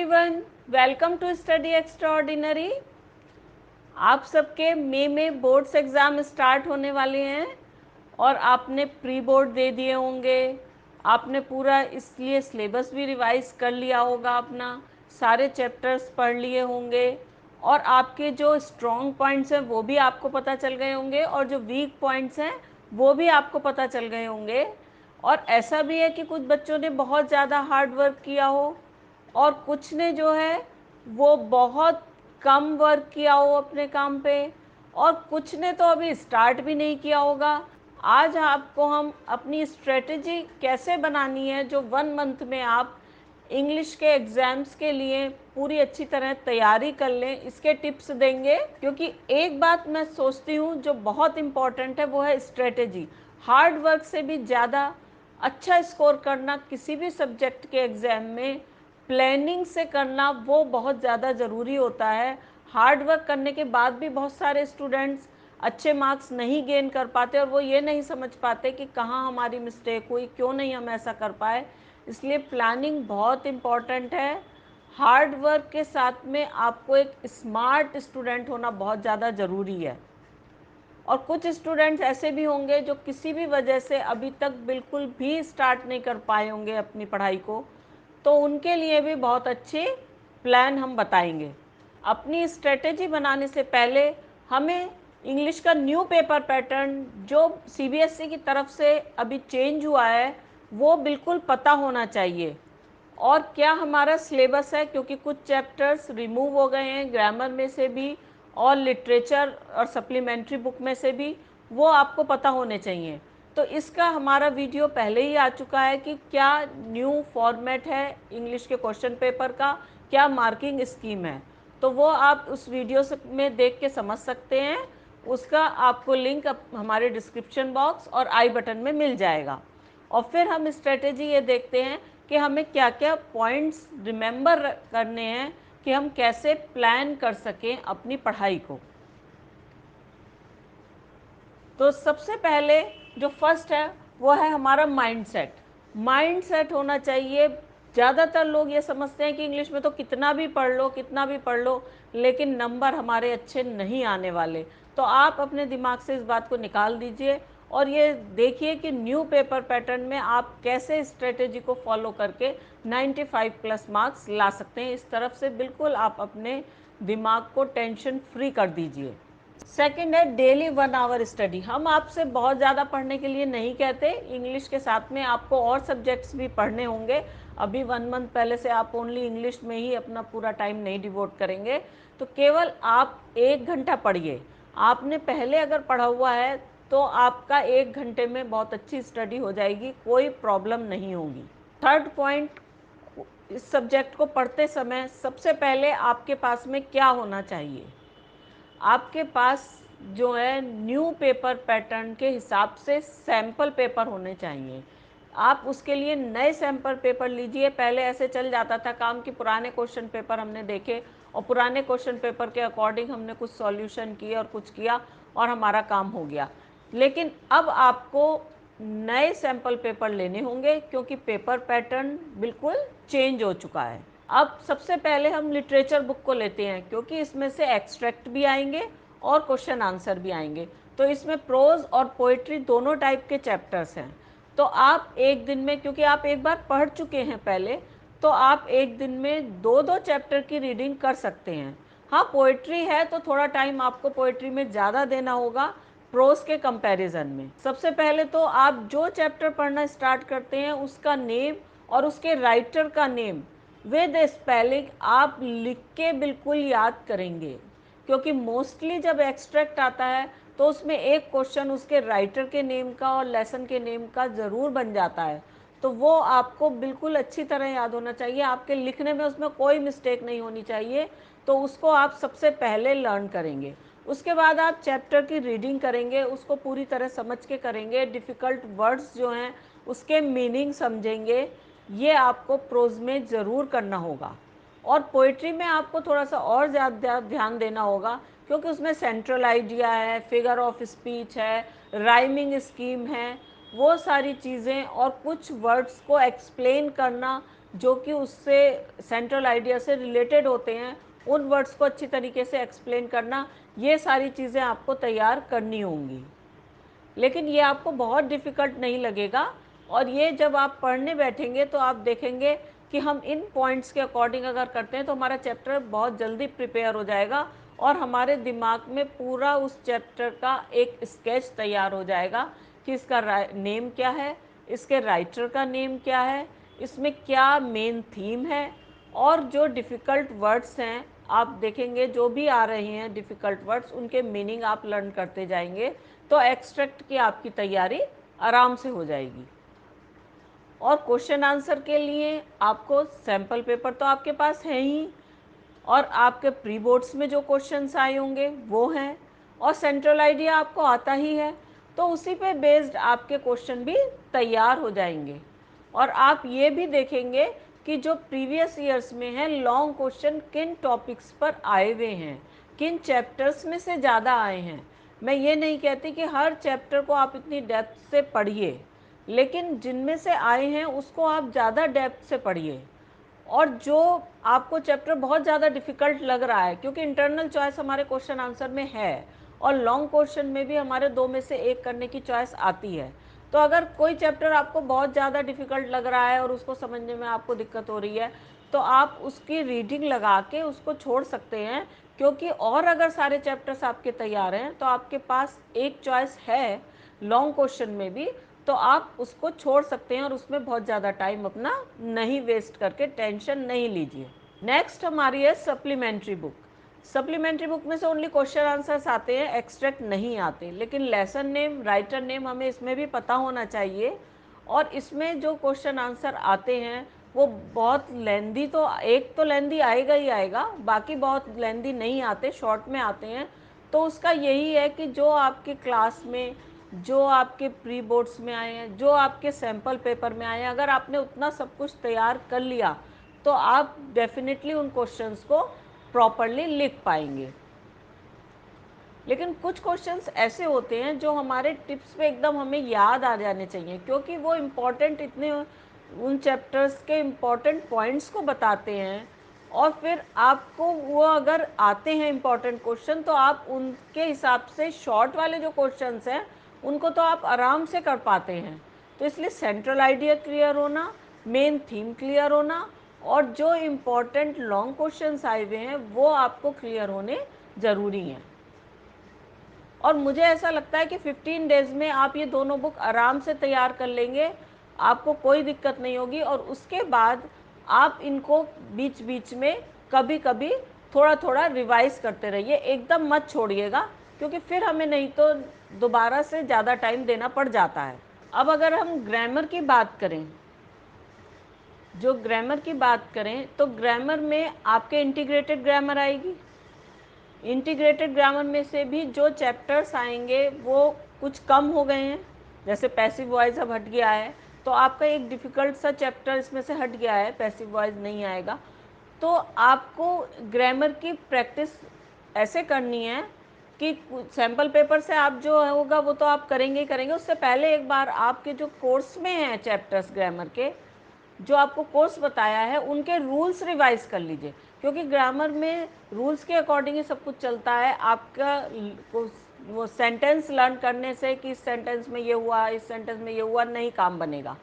Everyone, welcome to study extraordinary. आप सबके मई में बोर्ड्स एग्ज़ाम स्टार्ट होने वाले हैं और आपने प्री बोर्ड दे दिए होंगे। आपने पूरा इसलिए सिलेबस भी रिवाइज कर लिया होगा, अपना सारे चैप्टर्स पढ़ लिए होंगे और आपके जो स्ट्रॉन्ग पॉइंट्स हैं वो भी आपको पता चल गए होंगे और जो वीक पॉइंट्स हैं वो भी आपको पता चल गए होंगे। और ऐसा भी है कि कुछ बच्चों ने बहुत ज़्यादा हार्ड वर्क किया हो और कुछ ने जो है वो बहुत कम वर्क किया हो अपने काम पे, और कुछ ने तो अभी स्टार्ट भी नहीं किया होगा। आज आपको हम अपनी स्ट्रेटजी कैसे बनानी है जो 1 मंथ में आप इंग्लिश के एग्ज़ाम्स के लिए पूरी अच्छी तरह तैयारी कर लें, इसके टिप्स देंगे। क्योंकि एक बात मैं सोचती हूँ जो बहुत इम्पॉर्टेंट है वो है स्ट्रेटजी। हार्ड वर्क से भी ज़्यादा अच्छा स्कोर करना किसी भी सब्जेक्ट के एग्ज़ाम में प्लानिंग से करना वो बहुत ज़्यादा ज़रूरी होता है। हार्ड वर्क करने के बाद भी बहुत सारे स्टूडेंट्स अच्छे मार्क्स नहीं गेन कर पाते और वो ये नहीं समझ पाते कि कहाँ हमारी मिस्टेक हुई, क्यों नहीं हम ऐसा कर पाए। इसलिए प्लानिंग बहुत इम्पॉर्टेंट है। हार्ड वर्क के साथ में आपको एक स्मार्ट स्टूडेंट होना बहुत ज़्यादा ज़रूरी है। और कुछ स्टूडेंट्स ऐसे भी होंगे जो किसी भी वजह से अभी तक बिल्कुल भी स्टार्ट नहीं कर पाए होंगे अपनी पढ़ाई को, तो उनके लिए भी बहुत अच्छे प्लान हम बताएंगे। अपनी स्ट्रेटेजी बनाने से पहले हमें इंग्लिश का न्यू पेपर पैटर्न जो सीबीएसई की तरफ से अभी चेंज हुआ है वो बिल्कुल पता होना चाहिए। और क्या हमारा सिलेबस है, क्योंकि कुछ चैप्टर्स रिमूव हो गए हैं ग्रामर में से भी और लिटरेचर और सप्लीमेंट्री बुक में से भी, वो आपको पता होने चाहिए। तो इसका हमारा वीडियो पहले ही आ चुका है कि क्या न्यू फॉर्मेट है इंग्लिश के क्वेश्चन पेपर का, क्या मार्किंग स्कीम है। तो वो आप उस वीडियो में देख के समझ सकते हैं। उसका आपको लिंक हमारे डिस्क्रिप्शन बॉक्स और आई बटन में मिल जाएगा। और फिर हम स्ट्रेटेजी ये देखते हैं कि हमें क्या क्या पॉइंट्स रिमेंबर करने हैं कि हम कैसे प्लान कर सकें अपनी पढ़ाई को। तो सबसे पहले जो फर्स्ट है वो है हमारा माइंडसेट। माइंडसेट होना चाहिए। ज़्यादातर लोग ये समझते हैं कि इंग्लिश में तो कितना भी पढ़ लो, कितना भी पढ़ लो, लेकिन नंबर हमारे अच्छे नहीं आने वाले। तो आप अपने दिमाग से इस बात को निकाल दीजिए और ये देखिए कि न्यू पेपर पैटर्न में आप कैसे स्ट्रेटेजी को फॉलो करके 95 प्लस मार्क्स ला सकते हैं। इस तरफ से बिल्कुल आप अपने दिमाग को टेंशन फ्री कर दीजिए। सेकंड है डेली 1 आवर स्टडी। हम आपसे बहुत ज़्यादा पढ़ने के लिए नहीं कहते, इंग्लिश के साथ में आपको और सब्जेक्ट्स भी पढ़ने होंगे। अभी 1 मंथ पहले से आप ओनली इंग्लिश में ही अपना पूरा टाइम नहीं डिवोट करेंगे, तो केवल आप 1 घंटा पढ़िए। आपने पहले अगर पढ़ा हुआ है तो आपका 1 घंटे में बहुत अच्छी स्टडी हो जाएगी, कोई प्रॉब्लम नहीं होगी। थर्ड पॉइंट, इस सब्जेक्ट को पढ़ते समय सबसे पहले आपके पास में क्या होना चाहिए, आपके पास जो है न्यू पेपर पैटर्न के हिसाब से सैम्पल पेपर होने चाहिए। आप उसके लिए नए सैम्पल पेपर लीजिए। पहले ऐसे चल जाता था काम कि पुराने क्वेश्चन पेपर हमने देखे और पुराने क्वेश्चन पेपर के अकॉर्डिंग हमने कुछ सॉल्यूशन किए और कुछ किया और हमारा काम हो गया। लेकिन अब आपको नए सैम्पल पेपर लेने होंगे क्योंकि पेपर पैटर्न बिल्कुल चेंज हो चुका है। अब सबसे पहले हम लिटरेचर बुक को लेते हैं क्योंकि इसमें से एक्सट्रैक्ट भी आएंगे और क्वेश्चन आंसर भी आएंगे। तो इसमें प्रोज और पोइट्री दोनों टाइप के चैप्टर्स हैं। तो आप एक दिन में, क्योंकि आप एक बार पढ़ चुके हैं पहले, तो आप एक दिन में 2-2 चैप्टर की रीडिंग कर सकते हैं। हाँ, पोइट्री है तो थोड़ा टाइम आपको पोइट्री में ज़्यादा देना होगा प्रोज के कंपैरिजन में। सबसे पहले तो आप जो चैप्टर पढ़ना स्टार्ट करते हैं उसका नेम और उसके राइटर का नेम विद स्पेलिंग आप लिख के बिल्कुल याद करेंगे, क्योंकि मोस्टली जब एक्सट्रैक्ट आता है तो उसमें एक क्वेश्चन उसके राइटर के नेम का और लेसन के नेम का ज़रूर बन जाता है। तो वो आपको बिल्कुल अच्छी तरह याद होना चाहिए, आपके लिखने में उसमें कोई मिस्टेक नहीं होनी चाहिए। तो उसको आप सबसे पहले लर्न करेंगे। उसके बाद आप चैप्टर की रीडिंग करेंगे, उसको पूरी तरह समझ के करेंगे। डिफ़िकल्ट वर्ड्स जो हैं उसके मीनिंग समझेंगे। ये आपको प्रोज में ज़रूर करना होगा। और पोइट्री में आपको थोड़ा सा और ज़्यादा ध्यान देना होगा क्योंकि उसमें सेंट्रल आइडिया है, फिगर ऑफ स्पीच है, राइमिंग स्कीम है, वो सारी चीज़ें और कुछ वर्ड्स को एक्सप्लेन करना जो कि उससे सेंट्रल आइडिया से रिलेटेड होते हैं, उन वर्ड्स को अच्छी तरीके से एक्सप्लेन करना, ये सारी चीज़ें आपको तैयार करनी होंगी। लेकिन ये आपको बहुत डिफ़िकल्ट नहीं लगेगा, और ये जब आप पढ़ने बैठेंगे तो आप देखेंगे कि हम इन पॉइंट्स के अकॉर्डिंग अगर करते हैं तो हमारा चैप्टर बहुत जल्दी प्रिपेयर हो जाएगा, और हमारे दिमाग में पूरा उस चैप्टर का एक स्केच तैयार हो जाएगा कि इसका नेम क्या है, इसके राइटर का नेम क्या है, इसमें क्या मेन थीम है, और जो डिफ़िकल्ट वर्ड्स हैं आप देखेंगे जो भी आ रहे हैं डिफ़िकल्ट वर्ड्स, उनके मीनिंग आप लर्न करते जाएंगे, तो एक्सट्रैक्ट की आपकी तैयारी आराम से हो जाएगी। और क्वेश्चन आंसर के लिए आपको सैम्पल पेपर तो आपके पास है ही, और आपके प्री बोर्ड्स में जो क्वेश्चंस आए होंगे वो हैं, और सेंट्रल आइडिया आपको आता ही है, तो उसी पे बेस्ड आपके क्वेश्चन भी तैयार हो जाएंगे। और आप ये भी देखेंगे कि जो प्रीवियस ईयर्स में है लॉन्ग क्वेश्चन किन टॉपिक्स पर आए हुए हैं, किन चैप्टर्स में से ज़्यादा आए हैं। मैं ये नहीं कहती कि हर चैप्टर को आप इतनी डेप्थ से पढ़िए, लेकिन जिनमें से आए हैं उसको आप ज़्यादा डेप्थ से पढ़िए। और जो आपको चैप्टर बहुत ज़्यादा डिफ़िकल्ट लग रहा है, क्योंकि इंटरनल चॉइस हमारे क्वेश्चन आंसर में है, और लॉन्ग क्वेश्चन में भी हमारे दो में से एक करने की चॉइस आती है, तो अगर कोई चैप्टर आपको बहुत ज़्यादा डिफ़िकल्ट लग रहा है और उसको समझने में आपको दिक्कत हो रही है, तो आप उसकी रीडिंग लगा के उसको छोड़ सकते हैं, क्योंकि और अगर सारे चैप्टर्स आपके तैयार हैं तो आपके पास एक चॉइस है लॉन्ग क्वेश्चन में भी, तो आप उसको छोड़ सकते हैं और उसमें बहुत ज़्यादा टाइम अपना नहीं वेस्ट करके टेंशन नहीं लीजिए। नेक्स्ट हमारी है सप्लीमेंट्री बुक। सप्लीमेंट्री बुक में से ओनली क्वेश्चन आंसर्स आते हैं, एक्सट्रैक्ट नहीं आते, लेकिन लेसन नेम, राइटर नेम हमें इसमें भी पता होना चाहिए। और इसमें जो क्वेश्चन आंसर आते हैं वो बहुत लेंदी, तो एक तो लेंदी आएगा ही आएगा, बाकी बहुत लेंदी नहीं आते, शॉर्ट में आते हैं। तो उसका यही है कि जो आपके क्लास में, जो आपके प्री बोर्ड्स में आए हैं, जो आपके सैम्पल पेपर में आए हैं, अगर आपने उतना सब कुछ तैयार कर लिया तो आप डेफिनेटली उन क्वेश्चंस को प्रॉपरली लिख पाएंगे। लेकिन कुछ क्वेश्चंस ऐसे होते हैं जो हमारे टिप्स पे एकदम हमें याद आ जाने चाहिए, क्योंकि वो इम्पॉर्टेंट इतने, उन चैप्टर्स के इम्पॉर्टेंट पॉइंट्स को बताते हैं, और फिर आपको वो अगर आते हैं इम्पॉर्टेंट क्वेश्चन तो आप उनके हिसाब से शॉर्ट वाले जो क्वेश्चंस हैं उनको तो आप आराम से कर पाते हैं। तो इसलिए सेंट्रल आइडिया क्लियर होना, मेन थीम क्लियर होना, और जो इम्पॉर्टेंट लॉन्ग क्वेश्चंस आए हुए हैं वो आपको क्लियर होने ज़रूरी हैं। और मुझे ऐसा लगता है कि 15 डेज़ में आप ये दोनों बुक आराम से तैयार कर लेंगे, आपको कोई दिक्कत नहीं होगी। और उसके बाद आप इनको बीच बीच में कभी कभी थोड़ा थोड़ा रिवाइज करते रहिए, एकदम मत छोड़िएगा, क्योंकि फिर हमें नहीं तो दोबारा से ज़्यादा टाइम देना पड़ जाता है। अब अगर हम ग्रामर की बात करें, जो ग्रामर की बात करें तो ग्रामर में आपके इंटीग्रेटेड ग्रामर आएगी। इंटीग्रेटेड ग्रामर में से भी जो चैप्टर्स आएंगे वो कुछ कम हो गए हैं, जैसे पैसिव वॉइस अब हट गया है, तो आपका एक डिफ़िकल्ट सा चैप्टर इसमें से हट गया है, पैसिव वॉइस नहीं आएगा। तो आपको ग्रामर की प्रैक्टिस ऐसे करनी है कि सैम्पल पेपर से आप जो होगा वो तो आप करेंगे ही करेंगे, उससे पहले एक बार आपके जो कोर्स में हैं चैप्टर्स ग्रामर के, जो आपको कोर्स बताया है उनके रूल्स रिवाइज कर लीजिए, क्योंकि ग्रामर में रूल्स के अकॉर्डिंग ही सब कुछ चलता है। आपका वो सेंटेंस लर्न करने से कि इस सेंटेंस में ये हुआ, इस सेंटेंस में ये हुआ, नहीं काम बनेगा।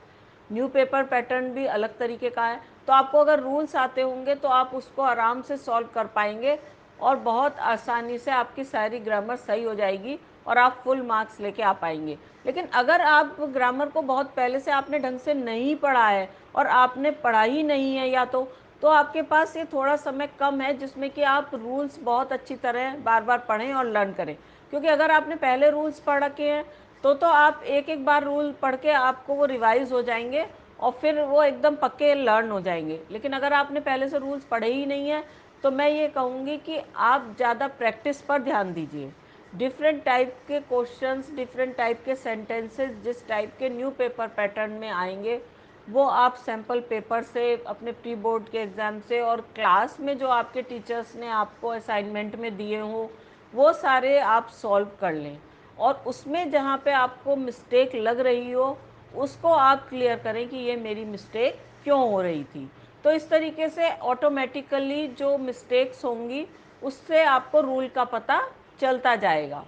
न्यू पेपर पैटर्न भी अलग तरीके का है, तो आपको अगर रूल्स आते होंगे तो आप उसको आराम से सॉल्व कर पाएंगे, और बहुत आसानी से आपकी सारी ग्रामर सही हो जाएगी और आप फुल मार्क्स लेके आ पाएंगे। लेकिन अगर आप ग्रामर को बहुत पहले से आपने ढंग से नहीं पढ़ा है और आपने पढ़ा ही नहीं है, या तो आपके पास ये थोड़ा समय कम है जिसमें कि आप रूल्स बहुत अच्छी तरह बार बार पढ़ें और लर्न करें। क्योंकि अगर आपने पहले रूल्स पढ़ रखे हैं तो आप एक एक बार रूल पढ़ के आपको वो रिवाइज हो जाएंगे और फिर वो एकदम पक्के लर्न हो जाएंगे। लेकिन अगर आपने पहले से रूल्स पढ़े ही नहीं है तो मैं ये कहूँगी कि आप ज़्यादा प्रैक्टिस पर ध्यान दीजिए। डिफरेंट टाइप के क्वेश्चंस, डिफरेंट टाइप के सेंटेंसेस जिस टाइप के न्यू पेपर पैटर्न में आएंगे वो आप सैम्पल पेपर से, अपने प्री बोर्ड के एग्ज़ाम से, और क्लास में जो आपके टीचर्स ने आपको असाइनमेंट में दिए हों वो सारे आप सॉल्व कर लें। और उसमें जहाँ पे आपको मिस्टेक लग रही हो उसको आप क्लियर करें कि ये मेरी मिस्टेक क्यों हो रही थी। तो इस तरीके से ऑटोमेटिकली जो मिस्टेक्स होंगी उससे आपको रूल का पता चलता जाएगा।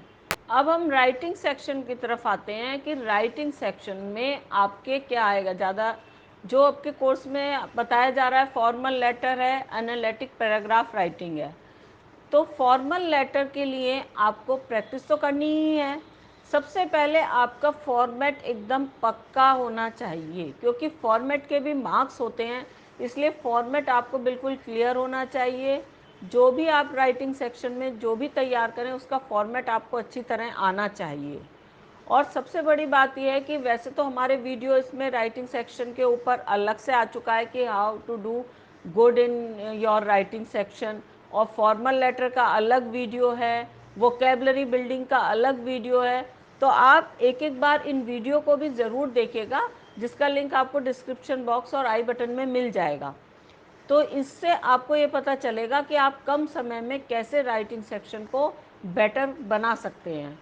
अब हम राइटिंग सेक्शन की तरफ आते हैं कि राइटिंग सेक्शन में आपके क्या आएगा। ज़्यादा जो आपके कोर्स में बताया जा रहा है फॉर्मल लेटर है, एनालिटिक पैराग्राफ राइटिंग है। तो फॉर्मल लेटर के लिए आपको प्रैक्टिस तो करनी ही है। सबसे पहले आपका फॉर्मेट एकदम पक्का होना चाहिए, क्योंकि फॉर्मेट के भी मार्क्स होते हैं, इसलिए फॉर्मेट आपको बिल्कुल क्लियर होना चाहिए। जो भी आप राइटिंग सेक्शन में जो भी तैयार करें उसका फॉर्मेट आपको अच्छी तरह आना चाहिए। और सबसे बड़ी बात यह है कि वैसे तो हमारे वीडियो इसमें राइटिंग सेक्शन के ऊपर अलग से आ चुका है कि how to do good in your writing section, और फॉर्मल लेटर का अलग वीडियो है, वोकेबलरी बिल्डिंग का अलग वीडियो है। तो आप एक एक बार इन वीडियो को भी ज़रूर देखिएगा, जिसका लिंक आपको डिस्क्रिप्शन बॉक्स और आई बटन में मिल जाएगा। तो इससे आपको ये पता चलेगा कि आप कम समय में कैसे राइटिंग सेक्शन को बेटर बना सकते हैं।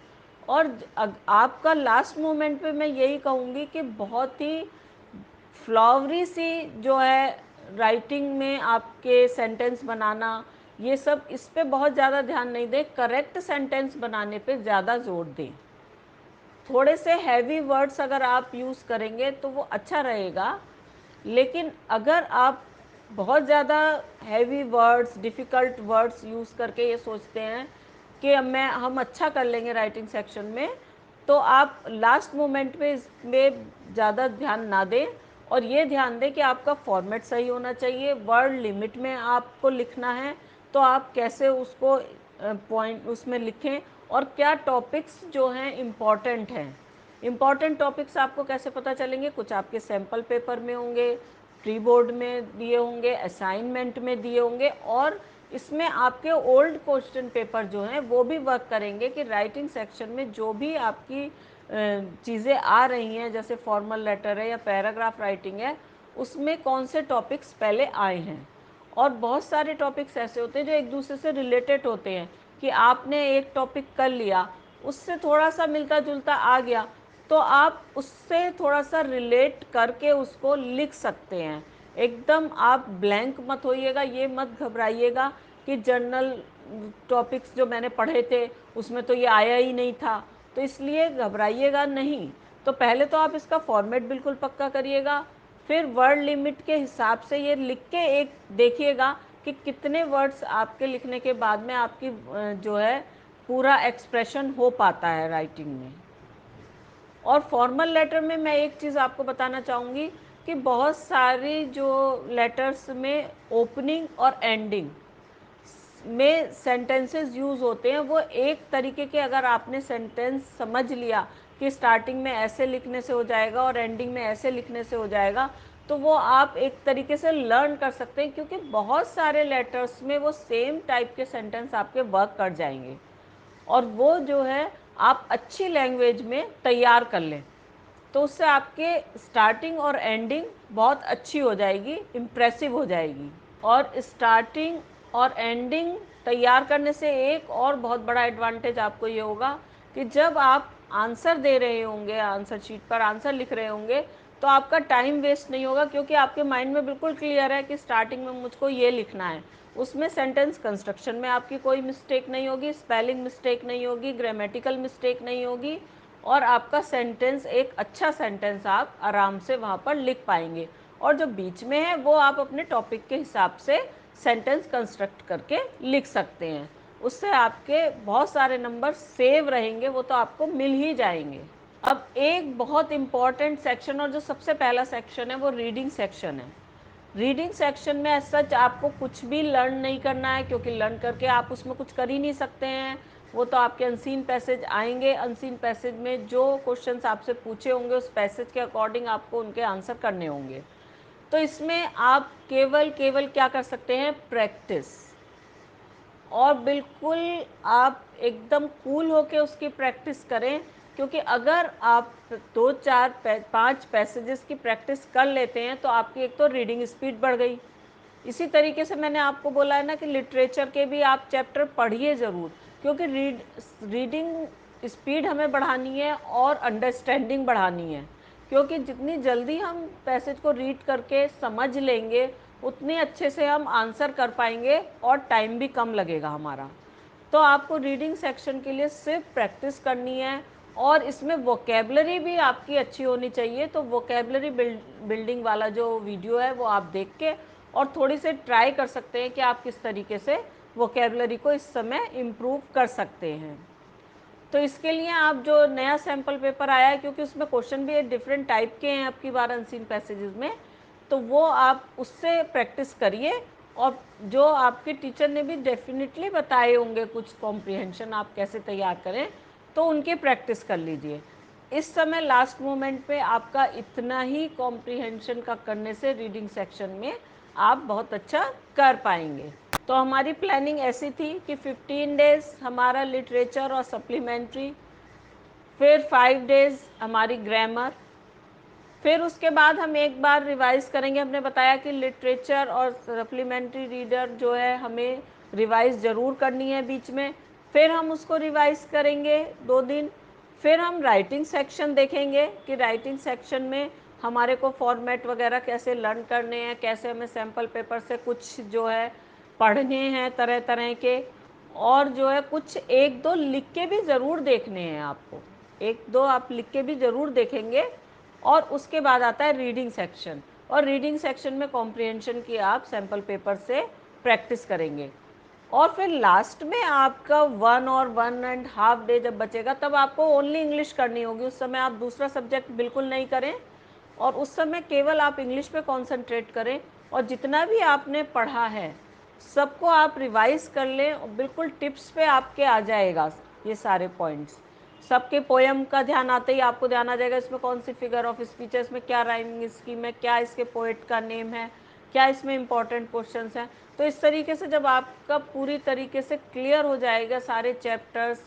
और आपका लास्ट मोमेंट पे मैं यही कहूँगी कि बहुत ही फ्लावरी सी जो है राइटिंग में आपके सेंटेंस बनाना, ये सब इस पे बहुत ज़्यादा ध्यान नहीं दें, करेक्ट सेंटेंस बनाने पे ज़्यादा जोर दें। थोड़े से हैवी वर्ड्स अगर आप यूज़ करेंगे तो वो अच्छा रहेगा, लेकिन अगर आप बहुत ज़्यादा heavy words, difficult words use करके ये सोचते हैं कि हम अच्छा कर लेंगे राइटिंग सेक्शन में, तो आप लास्ट मोमेंट पे इसमें ज़्यादा ध्यान ना दें, और ये ध्यान दें कि आपका फॉर्मेट सही होना चाहिए। वर्ड लिमिट में आपको लिखना है, तो आप कैसे उसको पॉइंट उसमें लिखें, और क्या टॉपिक्स जो हैं इम्पॉर्टेंट हैं। इम्पॉर्टेंट टॉपिक्स आपको कैसे पता चलेंगे, कुछ आपके सैम्पल पेपर में होंगे, प्री बोर्ड में दिए होंगे, असाइनमेंट में दिए होंगे, और इसमें आपके ओल्ड क्वेश्चन पेपर जो हैं वो भी वर्क करेंगे कि राइटिंग सेक्शन में जो भी आपकी चीज़ें आ रही हैं, जैसे फॉर्मल लेटर है या पैराग्राफ राइटिंग है, उसमें कौन से टॉपिक्स पहले आए हैं। और बहुत सारे टॉपिक्स ऐसे होते हैं जो एक दूसरे से रिलेटेड होते हैं, कि आपने एक टॉपिक कर लिया, उससे थोड़ा सा मिलता जुलता आ गया, तो आप उससे थोड़ा सा रिलेट करके उसको लिख सकते हैं। एकदम आप ब्लैंक मत होइएगा, ये मत घबराइएगा कि जर्नल टॉपिक्स जो मैंने पढ़े थे उसमें तो ये आया ही नहीं था, तो इसलिए घबराइएगा नहीं। तो पहले तो आप इसका फॉर्मेट बिल्कुल पक्का करिएगा, फिर वर्ड लिमिट के हिसाब से ये लिख के एक देखिएगा कि कितने वर्ड्स आपके लिखने के बाद में आपकी जो है पूरा एक्सप्रेशन हो पाता है राइटिंग में। और फॉर्मल लेटर में मैं एक चीज़ आपको बताना चाहूँगी कि बहुत सारी जो लेटर्स में ओपनिंग और एंडिंग में सेंटेंसेस यूज़ होते हैं, वो एक तरीके के अगर आपने सेंटेंस समझ लिया कि स्टार्टिंग में ऐसे लिखने से हो जाएगा और एंडिंग में ऐसे लिखने से हो जाएगा, तो वो आप एक तरीके से लर्न कर सकते हैं, क्योंकि बहुत सारे लेटर्स में वो सेम टाइप के सेंटेंस आपके वर्क कर जाएंगे, और वो जो है आप अच्छी लैंग्वेज में तैयार कर लें, तो उससे आपके स्टार्टिंग और एंडिंग बहुत अच्छी हो जाएगी, इम्प्रेसिव हो जाएगी। और स्टार्टिंग और एंडिंग तैयार करने से एक और बहुत बड़ा एडवांटेज आपको ये होगा कि जब आप आंसर दे रहे होंगे, आंसर शीट पर आंसर लिख रहे होंगे, तो आपका टाइम वेस्ट नहीं होगा, क्योंकि आपके माइंड में बिल्कुल क्लियर है कि स्टार्टिंग में मुझको ये लिखना है। उसमें सेंटेंस कंस्ट्रक्शन में आपकी कोई मिस्टेक नहीं होगी, स्पेलिंग मिस्टेक नहीं होगी, ग्रामेटिकल मिस्टेक नहीं होगी, और आपका सेंटेंस एक अच्छा सेंटेंस आप आराम से वहाँ पर लिख पाएंगे। और जो बीच में है वो आप अपने टॉपिक के हिसाब से सेंटेंस कंस्ट्रक्ट करके लिख सकते हैं। उससे आपके बहुत सारे नंबर सेव रहेंगे, वो तो आपको मिल ही जाएंगे। अब एक बहुत इम्पॉर्टेंट सेक्शन, और जो सबसे पहला सेक्शन है, वो रीडिंग सेक्शन है। रीडिंग सेक्शन में एज सच आपको कुछ भी लर्न नहीं करना है, क्योंकि लर्न करके आप उसमें कुछ कर ही नहीं सकते हैं। वो तो आपके अनसीन पैसेज आएंगे, अनसीन पैसेज में जो क्वेश्चंस आपसे पूछे होंगे उस पैसेज के अकॉर्डिंग आपको उनके आंसर करने होंगे। तो इसमें आप केवल केवल क्या कर सकते हैं, प्रैक्टिस। और बिल्कुल आप एकदम कूल होके उसकी प्रैक्टिस करें, क्योंकि अगर आप 2 4 5 पैसेजेस की प्रैक्टिस कर लेते हैं तो आपकी एक तो रीडिंग स्पीड बढ़ गई। इसी तरीके से मैंने आपको बोला है ना कि लिटरेचर के भी आप चैप्टर पढ़िए ज़रूर, क्योंकि रीडिंग स्पीड हमें बढ़ानी है और अंडरस्टैंडिंग बढ़ानी है। क्योंकि जितनी जल्दी हम पैसेज को रीड करके समझ लेंगे उतने अच्छे से हम आंसर कर पाएंगे और टाइम भी कम लगेगा हमारा। तो आपको रीडिंग सेक्शन के लिए सिर्फ प्रैक्टिस करनी है और इसमें वोकेबलरी भी आपकी अच्छी होनी चाहिए। तो वोकेबलरी बिल्डिंग वाला जो वीडियो है वो आप देख के और थोड़ी से ट्राई कर सकते हैं कि आप किस तरीके से वोकेबलरी को इस समय इम्प्रूव कर सकते हैं। तो इसके लिए आप जो नया सैम्पल पेपर आया है, क्योंकि उसमें क्वेश्चन भी डिफरेंट टाइप के हैं आपकी बार अनसीन पैसेजेस में, तो वो आप उससे प्रैक्टिस करिए। और जो आपके टीचर ने भी डेफिनेटली बताए होंगे कुछ कॉम्प्रिहेंशन आप कैसे तैयार करें, तो उनकी प्रैक्टिस कर लीजिए। इस समय लास्ट मोमेंट पे आपका इतना ही कॉम्प्रिहेंशन का करने से रीडिंग सेक्शन में आप बहुत अच्छा कर पाएंगे। तो हमारी प्लानिंग ऐसी थी कि 15 डेज़ हमारा लिटरेचर और सप्लीमेंट्री, फिर 5 डेज़ हमारी ग्रामर, फिर उसके बाद हम एक बार रिवाइज़ करेंगे। हमने बताया कि लिटरेचर और सप्लीमेंट्री रीडर जो है हमें रिवाइज़ ज़रूर करनी है बीच में, फिर हम उसको रिवाइज़ करेंगे 2 दिन। फिर हम राइटिंग सेक्शन देखेंगे कि राइटिंग सेक्शन में हमारे को फॉर्मेट वगैरह कैसे लर्न करने हैं, कैसे हमें सैम्पल पेपर से कुछ जो है पढ़ने हैं तरह तरह के, और जो है कुछ एक दो लिख के भी ज़रूर देखने हैं आपको, एक दो आप लिख के भी ज़रूर देखेंगे। और उसके बाद आता है रीडिंग सेक्शन, और रीडिंग सेक्शन में कॉम्प्रिहेंशन की आप सैम्पल पेपर से प्रैक्टिस करेंगे। और फिर लास्ट में आपका 1 और 1.5 डे जब बचेगा तब आपको ओनली इंग्लिश करनी होगी। उस समय आप दूसरा सब्जेक्ट बिल्कुल नहीं करें और उस समय केवल आप इंग्लिश पे कॉन्सेंट्रेट करें, और जितना भी आपने पढ़ा है सबको आप रिवाइज कर लें और बिल्कुल टिप्स पे आपके आ जाएगा ये सारे पॉइंट्स। सबके पोएम का ध्यान आते ही आपको ध्यान आ जाएगा इसमें कौन सी फिगर ऑफ स्पीच है, इसमें क्या राइमिंग स्कीम है, क्या इसके पोएट का नेम है, क्या इसमें इंपॉर्टेंट क्वेश्चंस हैं। तो इस तरीके से जब आपका पूरी तरीके से क्लियर हो जाएगा सारे चैप्टर्स,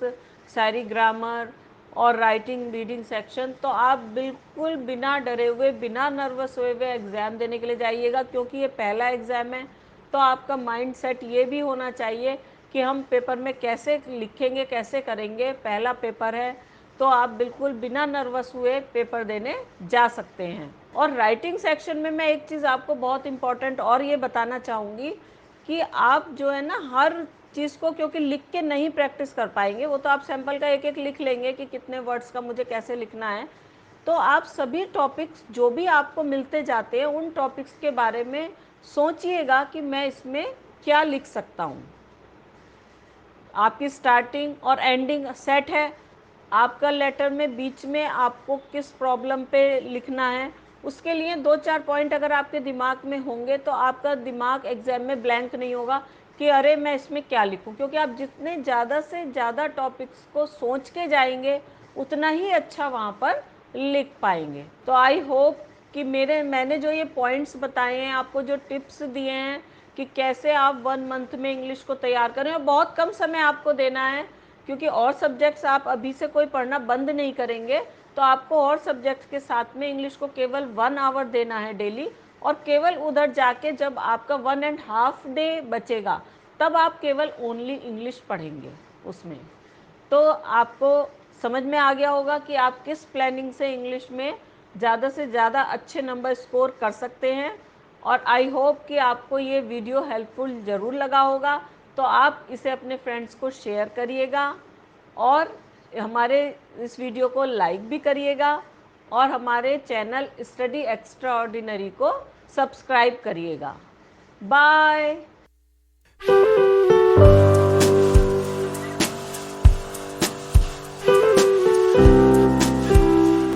सारी ग्रामर और राइटिंग रीडिंग सेक्शन, तो आप बिल्कुल बिना डरे हुए, बिना नर्वस हुए एग्ज़ाम देने के लिए जाइएगा। क्योंकि ये पहला एग्ज़ाम है तो आपका माइंड सेट ये भी होना चाहिए कि हम पेपर में कैसे लिखेंगे, कैसे करेंगे, पहला पेपर है, तो आप बिल्कुल बिना नर्वस हुए पेपर देने जा सकते हैं। और राइटिंग सेक्शन में मैं एक चीज़ आपको बहुत इम्पॉर्टेंट और ये बताना चाहूँगी कि आप जो है ना हर चीज़ को, क्योंकि लिख के नहीं प्रैक्टिस कर पाएंगे, वो तो आप सैम्पल का एक एक लिख लेंगे कि कितने वर्ड्स का मुझे कैसे लिखना है, तो आप सभी टॉपिक्स जो भी आपको मिलते जाते हैं उन टॉपिक्स के बारे में सोचिएगा कि मैं इसमें क्या लिख सकता हूँ। आपकी स्टार्टिंग और एंडिंग सेट है, आपका लेटर में बीच में आपको किस प्रॉब्लम पे लिखना है, उसके लिए 2-4 पॉइंट अगर आपके दिमाग में होंगे तो आपका दिमाग एग्जाम में ब्लैंक नहीं होगा कि अरे मैं इसमें क्या लिखूं। क्योंकि आप जितने ज़्यादा से ज़्यादा टॉपिक्स को सोच के जाएंगे उतना ही अच्छा वहाँ पर लिख पाएंगे। तो आई होप कि मैंने जो ये पॉइंट्स बताए हैं, आपको जो टिप्स दिए हैं कि कैसे आप 1 मंथ में इंग्लिश को तैयार करें, और बहुत कम समय आपको देना है क्योंकि और सब्जेक्ट्स आप अभी से कोई पढ़ना बंद नहीं करेंगे, तो आपको और सब्जेक्ट्स के साथ में इंग्लिश को केवल 1 आवर देना है डेली। और केवल उधर जाके जब आपका 1.5 डे बचेगा तब आप केवल ओनली इंग्लिश पढ़ेंगे उसमें। तो आपको समझ में आ गया होगा कि आप किस प्लानिंग से इंग्लिश में ज़्यादा से ज़्यादा अच्छे नंबर स्कोर कर सकते हैं। और आई होप कि आपको ये वीडियो हेल्पफुल ज़रूर लगा होगा, तो आप इसे अपने फ्रेंड्स को शेयर करिएगा और हमारे इस वीडियो को लाइक भी करिएगा और हमारे चैनल स्टडी एक्स्ट्रा ऑर्डिनरी को सब्सक्राइब करिएगा। बाय।